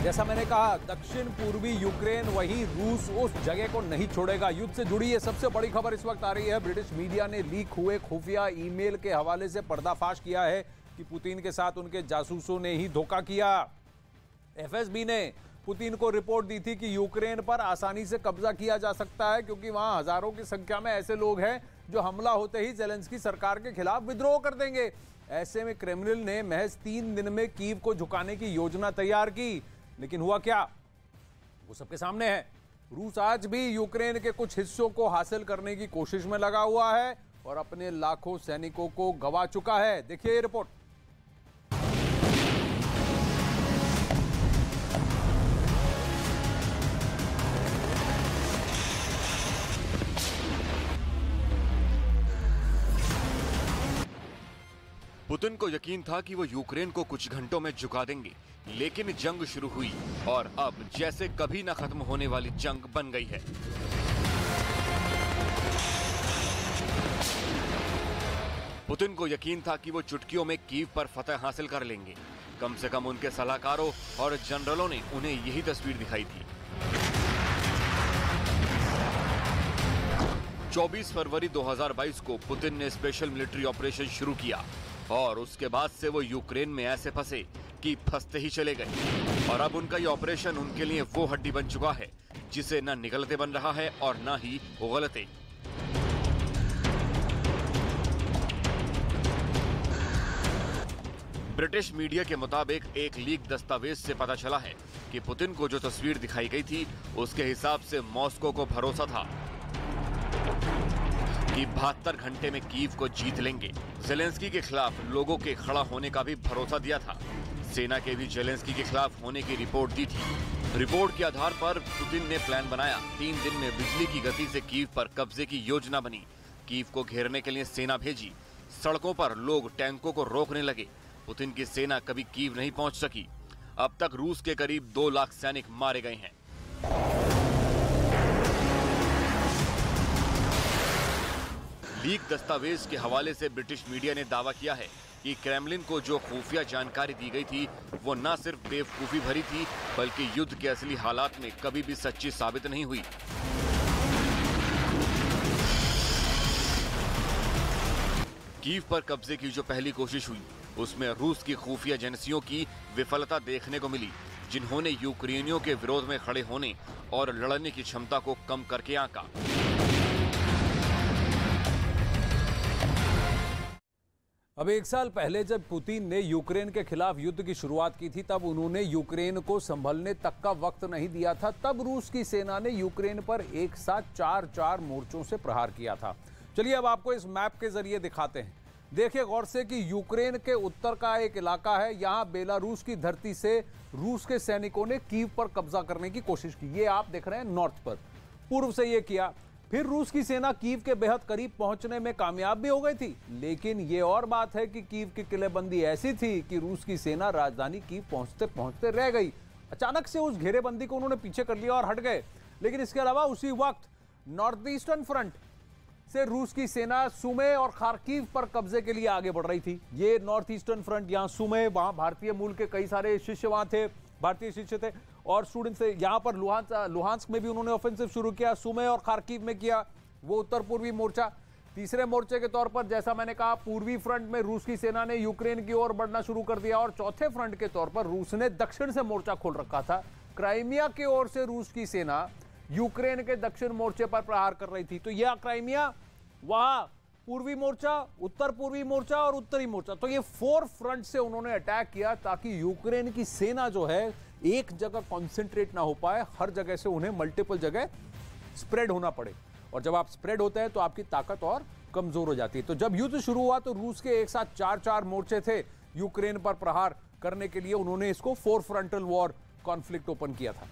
जैसा मैंने कहा, दक्षिण पूर्वी यूक्रेन, वही रूस उस जगह को नहीं छोड़ेगा। युद्ध से जुड़ी ये सबसे बड़ी खबर इस वक्त आ रही है। ब्रिटिश मीडिया ने लीक हुए खुफिया ईमेल के हवाले से पर्दाफाश किया है कि पुतिन के साथ उनके जासूसों ने ही धोखा किया। एफएसबी ने पुतिन को रिपोर्ट दी थी कि यूक्रेन पर आसानी से कब्जा किया जा सकता है, क्योंकि वहां हजारों की संख्या में ऐसे लोग हैं जो हमला होते ही ज़ेलेंस्की सरकार के खिलाफ विद्रोह कर देंगे। ऐसे में क्रेमलिन ने महज 3 दिन में कीव को झुकाने की योजना तैयार की, लेकिन हुआ क्या, वो सबके सामने है। रूस आज भी यूक्रेन के कुछ हिस्सों को हासिल करने की कोशिश में लगा हुआ है और अपने लाखों सैनिकों को गंवा चुका है। देखिए ये रिपोर्ट। पुतिन को यकीन था कि वो यूक्रेन को कुछ घंटों में झुका देंगे, लेकिन जंग शुरू हुई और अब जैसे कभी न खत्म होने वाली जंग बन गई है। पुतिन को यकीन था कि वो चुटकियों में कीव पर फतह हासिल कर लेंगे। कम से कम उनके सलाहकारों और जनरलों ने उन्हें यही तस्वीर दिखाई थी। 24 फरवरी 2022 को पुतिन ने स्पेशल मिलिट्री ऑपरेशन शुरू किया और उसके बाद से वो यूक्रेन में ऐसे फंसे कि फंसते ही चले गए। और अब उनका ये ऑपरेशन उनके लिए वो हड्डी बन चुका है जिसे न निगलते बन रहा है और न ही उगलते। ब्रिटिश मीडिया के मुताबिक एक लीक दस्तावेज से पता चला है कि पुतिन को जो तस्वीर दिखाई गई थी उसके हिसाब से मॉस्को को भरोसा था कि 72 घंटे में कीव को जीत लेंगे। ज़ेलेंस्की के खिलाफ लोगों के खड़ा होने का भी भरोसा दिया था। सेना के भी ज़ेलेंस्की के खिलाफ होने की रिपोर्ट दी थी। रिपोर्ट के आधार पर पुतिन ने प्लान बनाया। 3 दिन में बिजली की गति से कीव पर कब्जे की योजना बनी। कीव को घेरने के लिए सेना भेजी। सड़कों पर लोग टैंकों को रोकने लगे। पुतिन की सेना कभी कीव नहीं पहुंच सकी। अब तक रूस के करीब 2 लाख सैनिक मारे गए हैं। लीक दस्तावेज के हवाले से ब्रिटिश मीडिया ने दावा किया है कि क्रेमलिन को जो खुफिया जानकारी दी गई थी वो न सिर्फ बेवकूफी भरी थी, बल्कि युद्ध के असली हालात में कभी भी सच्ची साबित नहीं हुई। कीव पर कब्जे की जो पहली कोशिश हुई उसमें रूस की खुफिया एजेंसियों की विफलता देखने को मिली, जिन्होंने यूक्रेनियों के विरोध में खड़े होने और लड़ने की क्षमता को कम करके आंका। अब 1 साल पहले जब पुतिन ने यूक्रेन के खिलाफ युद्ध की शुरुआत की थी, तब उन्होंने यूक्रेन को संभलने तक का वक्त नहीं दिया था। तब रूस की सेना ने यूक्रेन पर एक साथ 4 मोर्चों से प्रहार किया था। चलिए अब आपको इस मैप के जरिए दिखाते हैं। देखिए गौर से कि यूक्रेन के उत्तर का एक इलाका है। यहाँ बेलारूस की धरती से रूस के सैनिकों ने कीव पर कब्जा करने की कोशिश की। ये आप देख रहे हैं नॉर्थ पर, पूर्व से ये किया। फिर रूस की सेना कीव के बेहद करीब पहुंचने में कामयाब भी हो गई थी, लेकिन ये और बात है कि कीव की किलेबंदी ऐसी थी कि रूस की सेना राजधानी कीव पहुंचते पहुंचते रह गई। अचानक से उस घेरेबंदी को उन्होंने पीछे कर लिया और हट गए। लेकिन इसके अलावा उसी वक्त नॉर्थ ईस्टर्न फ्रंट से रूस की सेना सुमे और खार्किव पर कब्जे के लिए आगे बढ़ रही थी। ये नॉर्थ ईस्टर्न फ्रंट, यहाँ सुमे, वहां भारतीय मूल के कई सारे शिष्य वहां थे, भारतीय शिष्य थे और स्टूडेंट से। यहाँ पर लुहांस्क में भी उन्होंने ऑफेंसिव शुरू किया, सुमे और खार्किव में किया, वो उत्तर पूर्वी मोर्चा। तीसरे मोर्चे के तौर पर जैसा मैंने कहा, पूर्वी फ्रंट में रूस की सेना ने यूक्रेन की ओर बढ़ना शुरू कर दिया और चौथे फ्रंट के तौर पर रूस ने दक्षिण से मोर्चा खोल रखा था। क्राइमिया की ओर से रूस की सेना यूक्रेन के दक्षिण मोर्चे पर प्रहार कर रही थी। तो यह क्राइमिया, वहां पूर्वी मोर्चा, उत्तर पूर्वी मोर्चा और उत्तरी मोर्चा, तो ये 4 फ्रंट से उन्होंने अटैक किया ताकि यूक्रेन की सेना जो है एक जगह कॉन्सेंट्रेट ना हो पाए, हर जगह से उन्हें मल्टीपल जगह स्प्रेड होना पड़े। और जब आप स्प्रेड होते हैं तो आपकी ताकत और कमजोर हो जाती है। तो जब युद्ध शुरू हुआ तो रूस के एक साथ 4 मोर्चे थे यूक्रेन पर प्रहार करने के लिए। उन्होंने इसको 4 फ्रंटल वॉर कॉन्फ्लिक्ट ओपन किया था।